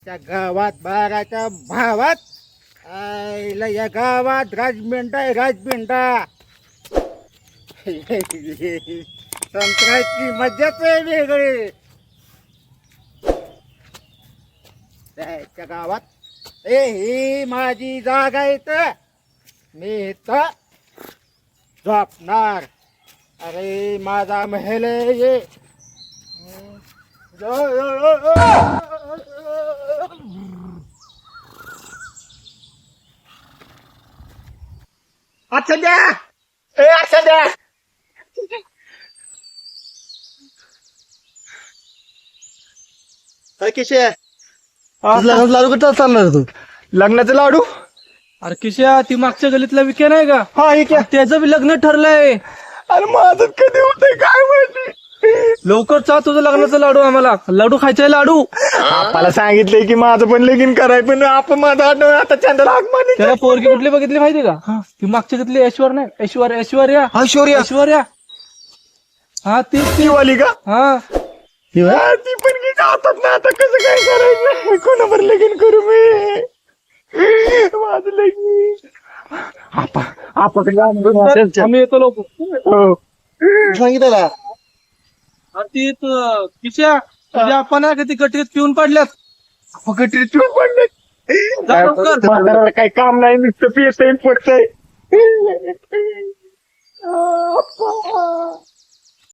त्या गावात बाराच्या भावात आईला या गावात राजमेंढा आहे राजमेंढा. संत्र्याची मजाच आहे वेगळी. त्याच्या गावात ही माझी जागा आहे तर मी इथं झोपणार. अरे माझा महल आहे ये. अच्छा द्या ए अच्छा द्या. काय किशे लग्नाचं लाडू कुठं चालणार तू? लग्नाचे लाडू. अरे किशा ती मागच्या गलीतला विके नाही का? हा हे क्या. त्याचं बी लग्न ठरलंय. अरे माझं कधी होतंय काय माहिती. लवकर चा तुझं लग्नाचं लाडू आम्हाला लाडू खायचंय लाडू. मला सांगितलंय की माझं पण लगीन कराय पण आपण माझा आता चंद्र हाक मारली. त्याला पोरगी कुठली बघितली माहिती का? ती मागच्या गलीतली ऐश्वर नाही ऐश्वर्या ऐश्वर्या ऐश्वर्या. हा ती वाली का. हा हा, ती पण की जातात ना आता कसं काय करायचं कोणावर लगीन करू मी. माझं लगीन आम्ही येतो लोक. हो. सांगितलं ती किशा तुझ्या आपण आहे का ती गटरीत पिऊन पडल्यात. फकटी चूक पडले. जा लवकर. म्हाताऱ्याला काही काम नाही नुसतं पियतय पडतंय.